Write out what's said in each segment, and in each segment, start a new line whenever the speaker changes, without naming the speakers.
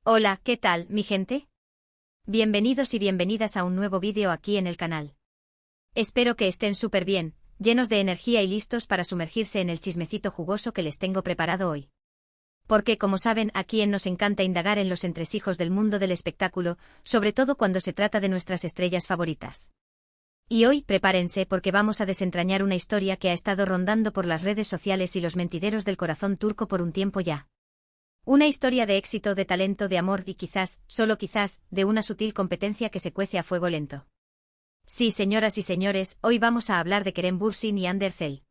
Hola, ¿qué tal, mi gente? Bienvenidos y bienvenidas a un nuevo vídeo aquí en el canal. Espero que estén súper bien, llenos de energía y listos para sumergirse en el chismecito jugoso que les tengo preparado hoy. Porque, como saben, a quien nos encanta indagar en los entresijos del mundo del espectáculo, sobre todo cuando se trata de nuestras estrellas favoritas. Y hoy, prepárense porque vamos a desentrañar una historia que ha estado rondando por las redes sociales y los mentideros del corazón turco por un tiempo ya. Una historia de éxito, de talento, de amor y quizás, solo quizás, de una sutil competencia que se cuece a fuego lento. Sí, señoras y señores, hoy vamos a hablar de Kerem Bürsin y Hande Erçel.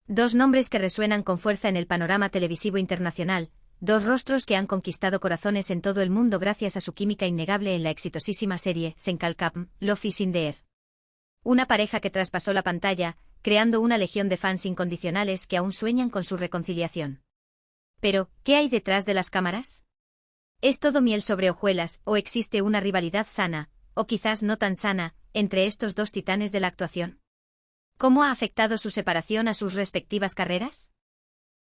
Dos nombres que resuenan con fuerza en el panorama televisivo internacional, dos rostros que han conquistado corazones en todo el mundo gracias a su química innegable en la exitosísima serie Senkalkam, Love is in the Air. Una pareja que traspasó la pantalla, creando una legión de fans incondicionales que aún sueñan con su reconciliación. Pero, ¿qué hay detrás de las cámaras? ¿Es todo miel sobre hojuelas, o existe una rivalidad sana, o quizás no tan sana, entre estos dos titanes de la actuación? ¿Cómo ha afectado su separación a sus respectivas carreras?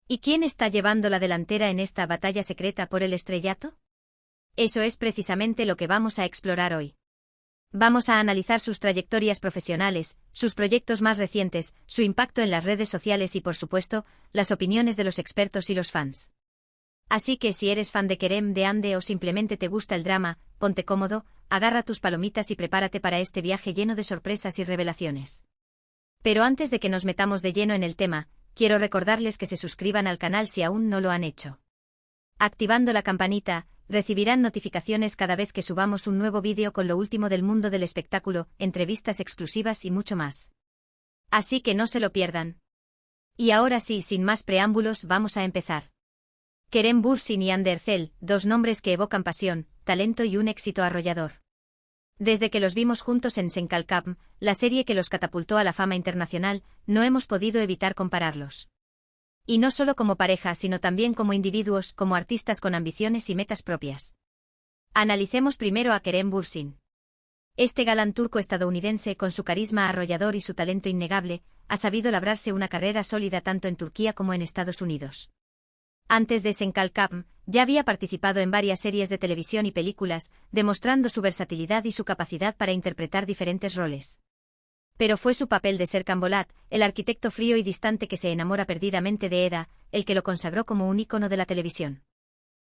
¿Y quién está llevando la delantera en esta batalla secreta por el estrellato? Eso es precisamente lo que vamos a explorar hoy. Vamos a analizar sus trayectorias profesionales, sus proyectos más recientes, su impacto en las redes sociales y, por supuesto, las opiniones de los expertos y los fans. Así que si eres fan de Kerem, de Hande o simplemente te gusta el drama, ponte cómodo, agarra tus palomitas y prepárate para este viaje lleno de sorpresas y revelaciones. Pero antes de que nos metamos de lleno en el tema, quiero recordarles que se suscriban al canal si aún no lo han hecho. Activando la campanita, recibirán notificaciones cada vez que subamos un nuevo vídeo con lo último del mundo del espectáculo, entrevistas exclusivas y mucho más. Así que no se lo pierdan. Y ahora sí, sin más preámbulos, vamos a empezar. Kerem Bürsin y Hande Erçel, dos nombres que evocan pasión, talento y un éxito arrollador. Desde que los vimos juntos en Senkalkam, la serie que los catapultó a la fama internacional, no hemos podido evitar compararlos. Y no solo como pareja, sino también como individuos, como artistas con ambiciones y metas propias. Analicemos primero a Kerem Bürsin. Este galán turco-estadounidense, con su carisma arrollador y su talento innegable, ha sabido labrarse una carrera sólida tanto en Turquía como en Estados Unidos. Antes de Senkalkam, ya había participado en varias series de televisión y películas, demostrando su versatilidad y su capacidad para interpretar diferentes roles. Pero fue su papel de Serkan Bolat, el arquitecto frío y distante que se enamora perdidamente de Eda, el que lo consagró como un ícono de la televisión.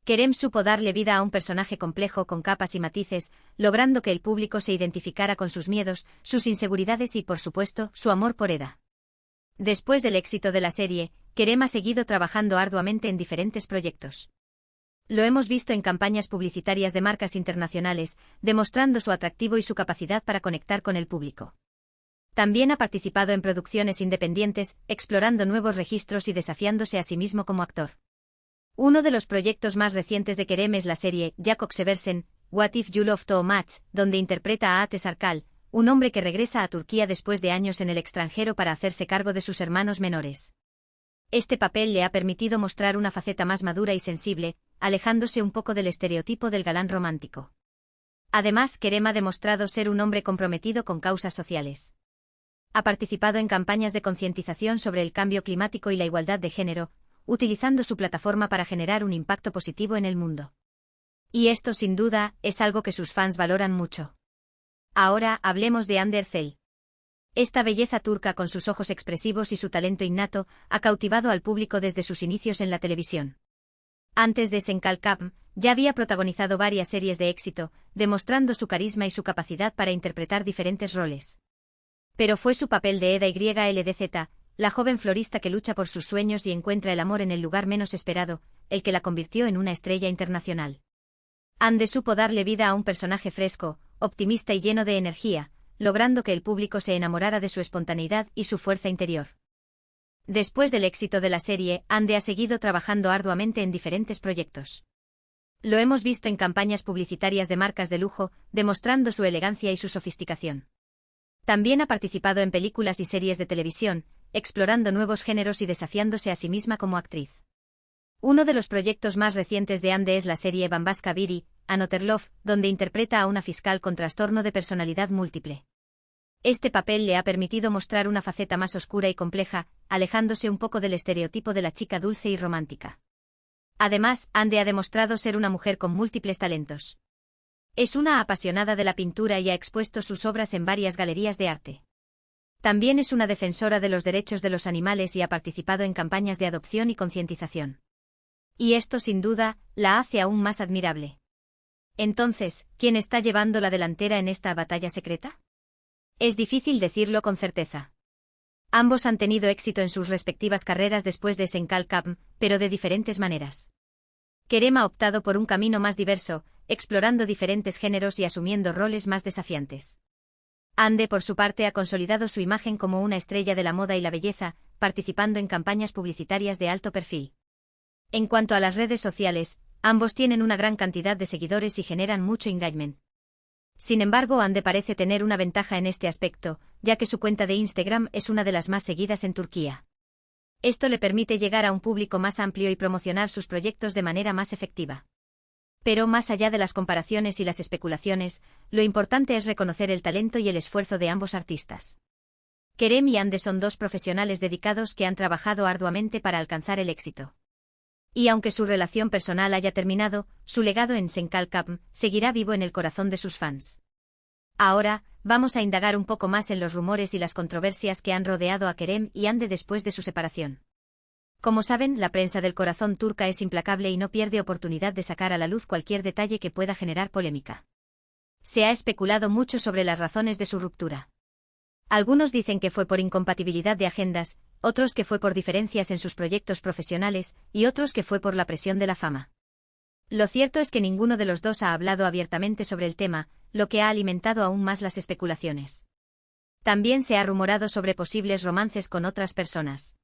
Kerem supo darle vida a un personaje complejo con capas y matices, logrando que el público se identificara con sus miedos, sus inseguridades y, por supuesto, su amor por Eda. Después del éxito de la serie, Kerem ha seguido trabajando arduamente en diferentes proyectos. Lo hemos visto en campañas publicitarias de marcas internacionales, demostrando su atractivo y su capacidad para conectar con el público. También ha participado en producciones independientes, explorando nuevos registros y desafiándose a sí mismo como actor. Uno de los proyectos más recientes de Kerem es la serie Jakob Seversen, What If You Loved Too Much, donde interpreta a Ateş Arkal, un hombre que regresa a Turquía después de años en el extranjero para hacerse cargo de sus hermanos menores. Este papel le ha permitido mostrar una faceta más madura y sensible, alejándose un poco del estereotipo del galán romántico. Además, Kerem ha demostrado ser un hombre comprometido con causas sociales. Ha participado en campañas de concientización sobre el cambio climático y la igualdad de género, utilizando su plataforma para generar un impacto positivo en el mundo. Y esto, sin duda, es algo que sus fans valoran mucho. Ahora, hablemos de Hande Erçel. Esta belleza turca, con sus ojos expresivos y su talento innato, ha cautivado al público desde sus inicios en la televisión. Antes de Senkalkam, ya había protagonizado varias series de éxito, demostrando su carisma y su capacidad para interpretar diferentes roles. Pero fue su papel de Eda YLDZ, la joven florista que lucha por sus sueños y encuentra el amor en el lugar menos esperado, el que la convirtió en una estrella internacional. Hande supo darle vida a un personaje fresco, optimista y lleno de energía, logrando que el público se enamorara de su espontaneidad y su fuerza interior. Después del éxito de la serie, Hande ha seguido trabajando arduamente en diferentes proyectos. Lo hemos visto en campañas publicitarias de marcas de lujo, demostrando su elegancia y su sofisticación. También ha participado en películas y series de televisión, explorando nuevos géneros y desafiándose a sí misma como actriz. Uno de los proyectos más recientes de Hande es la serie Bambaşka Biri, Another Love, donde interpreta a una fiscal con trastorno de personalidad múltiple. Este papel le ha permitido mostrar una faceta más oscura y compleja, alejándose un poco del estereotipo de la chica dulce y romántica. Además, Ande ha demostrado ser una mujer con múltiples talentos. Es una apasionada de la pintura y ha expuesto sus obras en varias galerías de arte. También es una defensora de los derechos de los animales y ha participado en campañas de adopción y concientización. Y esto, sin duda, la hace aún más admirable. Entonces, ¿quién está llevando la delantera en esta batalla secreta? Es difícil decirlo con certeza. Ambos han tenido éxito en sus respectivas carreras después de Senkalkam, pero de diferentes maneras. Kerem ha optado por un camino más diverso, explorando diferentes géneros y asumiendo roles más desafiantes. Ande, por su parte, ha consolidado su imagen como una estrella de la moda y la belleza, participando en campañas publicitarias de alto perfil. En cuanto a las redes sociales, ambos tienen una gran cantidad de seguidores y generan mucho engagement. Sin embargo, Ande parece tener una ventaja en este aspecto, ya que su cuenta de Instagram es una de las más seguidas en Turquía. Esto le permite llegar a un público más amplio y promocionar sus proyectos de manera más efectiva. Pero más allá de las comparaciones y las especulaciones, lo importante es reconocer el talento y el esfuerzo de ambos artistas. Kerem y Ande son dos profesionales dedicados que han trabajado arduamente para alcanzar el éxito. Y aunque su relación personal haya terminado, su legado en Senkalkam seguirá vivo en el corazón de sus fans. Ahora, vamos a indagar un poco más en los rumores y las controversias que han rodeado a Kerem y Ande después de su separación. Como saben, la prensa del corazón turca es implacable y no pierde oportunidad de sacar a la luz cualquier detalle que pueda generar polémica. Se ha especulado mucho sobre las razones de su ruptura. Algunos dicen que fue por incompatibilidad de agendas, otros que fue por diferencias en sus proyectos profesionales, y otros que fue por la presión de la fama. Lo cierto es que ninguno de los dos ha hablado abiertamente sobre el tema, lo que ha alimentado aún más las especulaciones. También se ha rumorado sobre posibles romances con otras personas.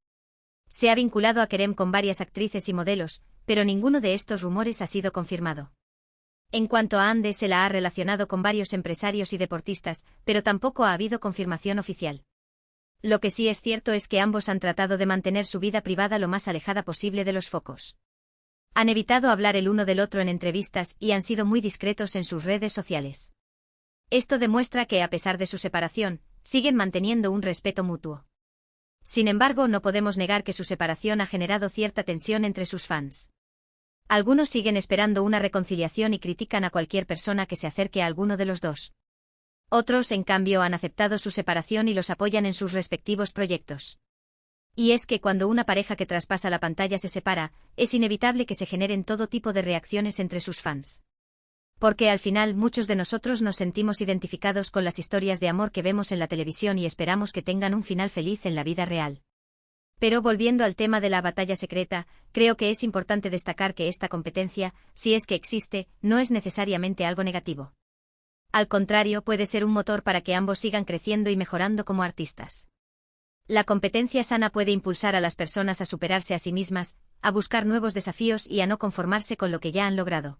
Se ha vinculado a Kerem con varias actrices y modelos, pero ninguno de estos rumores ha sido confirmado. En cuanto a Ande, se la ha relacionado con varios empresarios y deportistas, pero tampoco ha habido confirmación oficial. Lo que sí es cierto es que ambos han tratado de mantener su vida privada lo más alejada posible de los focos. Han evitado hablar el uno del otro en entrevistas y han sido muy discretos en sus redes sociales. Esto demuestra que, a pesar de su separación, siguen manteniendo un respeto mutuo. Sin embargo, no podemos negar que su separación ha generado cierta tensión entre sus fans. Algunos siguen esperando una reconciliación y critican a cualquier persona que se acerque a alguno de los dos. Otros, en cambio, han aceptado su separación y los apoyan en sus respectivos proyectos. Y es que cuando una pareja que traspasa la pantalla se separa, es inevitable que se generen todo tipo de reacciones entre sus fans. Porque al final muchos de nosotros nos sentimos identificados con las historias de amor que vemos en la televisión y esperamos que tengan un final feliz en la vida real. Pero volviendo al tema de la batalla secreta, creo que es importante destacar que esta competencia, si es que existe, no es necesariamente algo negativo. Al contrario, puede ser un motor para que ambos sigan creciendo y mejorando como artistas. La competencia sana puede impulsar a las personas a superarse a sí mismas, a buscar nuevos desafíos y a no conformarse con lo que ya han logrado.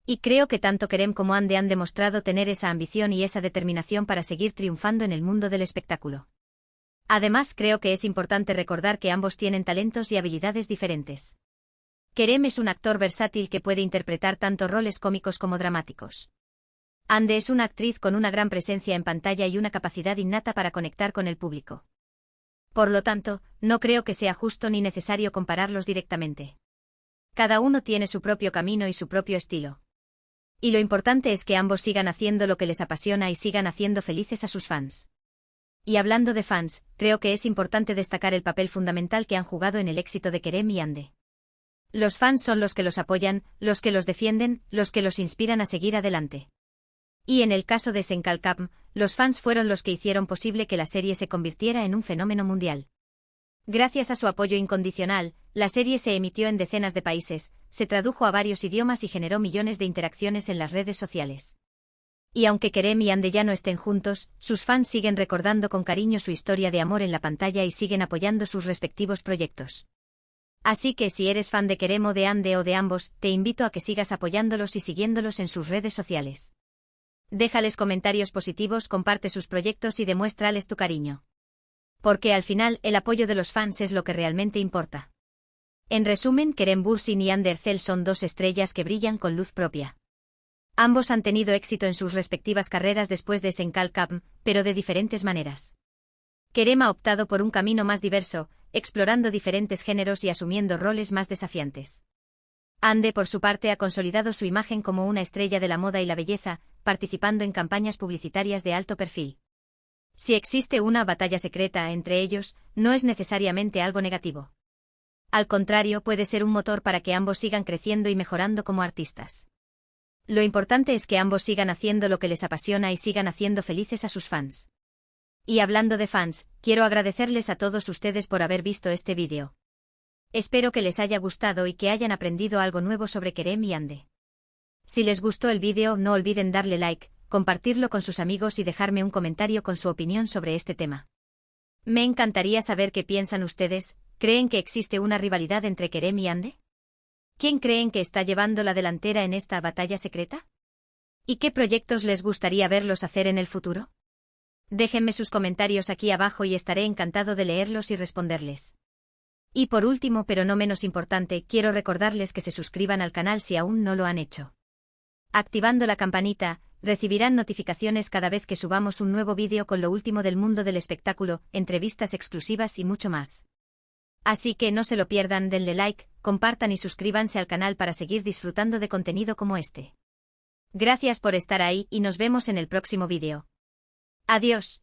Y creo que tanto Kerem como Ande han demostrado tener esa ambición y esa determinación para seguir triunfando en el mundo del espectáculo. Además, creo que es importante recordar que ambos tienen talentos y habilidades diferentes. Kerem es un actor versátil que puede interpretar tanto roles cómicos como dramáticos. Ande es una actriz con una gran presencia en pantalla y una capacidad innata para conectar con el público. Por lo tanto, no creo que sea justo ni necesario compararlos directamente. Cada uno tiene su propio camino y su propio estilo. Y lo importante es que ambos sigan haciendo lo que les apasiona y sigan haciendo felices a sus fans. Y hablando de fans, creo que es importante destacar el papel fundamental que han jugado en el éxito de Kerem y Ande. Los fans son los que los apoyan, los que los defienden, los que los inspiran a seguir adelante. Y en el caso de Senkalkam, los fans fueron los que hicieron posible que la serie se convirtiera en un fenómeno mundial. Gracias a su apoyo incondicional, la serie se emitió en decenas de países, se tradujo a varios idiomas y generó millones de interacciones en las redes sociales. Y aunque Kerem y Ande ya no estén juntos, sus fans siguen recordando con cariño su historia de amor en la pantalla y siguen apoyando sus respectivos proyectos. Así que si eres fan de Kerem o de Ande o de ambos, te invito a que sigas apoyándolos y siguiéndolos en sus redes sociales. Déjales comentarios positivos, comparte sus proyectos y demuéstrales tu cariño. Porque al final, el apoyo de los fans es lo que realmente importa. En resumen, Kerem Bürsin y Ande Erçel son dos estrellas que brillan con luz propia. Ambos han tenido éxito en sus respectivas carreras después de Senkalkam, pero de diferentes maneras. Kerem ha optado por un camino más diverso, explorando diferentes géneros y asumiendo roles más desafiantes. Ande, por su parte, ha consolidado su imagen como una estrella de la moda y la belleza, participando en campañas publicitarias de alto perfil. Si existe una batalla secreta entre ellos, no es necesariamente algo negativo. Al contrario, puede ser un motor para que ambos sigan creciendo y mejorando como artistas. Lo importante es que ambos sigan haciendo lo que les apasiona y sigan haciendo felices a sus fans. Y hablando de fans, quiero agradecerles a todos ustedes por haber visto este vídeo. Espero que les haya gustado y que hayan aprendido algo nuevo sobre Kerem y Ande. Si les gustó el vídeo, no olviden darle like, compartirlo con sus amigos y dejarme un comentario con su opinión sobre este tema. Me encantaría saber qué piensan ustedes. ¿Creen que existe una rivalidad entre Kerem y Ande? ¿Quién creen que está llevando la delantera en esta batalla secreta? ¿Y qué proyectos les gustaría verlos hacer en el futuro? Déjenme sus comentarios aquí abajo y estaré encantado de leerlos y responderles. Y por último, pero no menos importante, quiero recordarles que se suscriban al canal si aún no lo han hecho. Activando la campanita, recibirán notificaciones cada vez que subamos un nuevo vídeo con lo último del mundo del espectáculo, entrevistas exclusivas y mucho más. Así que no se lo pierdan, denle like, compartan y suscríbanse al canal para seguir disfrutando de contenido como este. Gracias por estar ahí y nos vemos en el próximo vídeo. Adiós.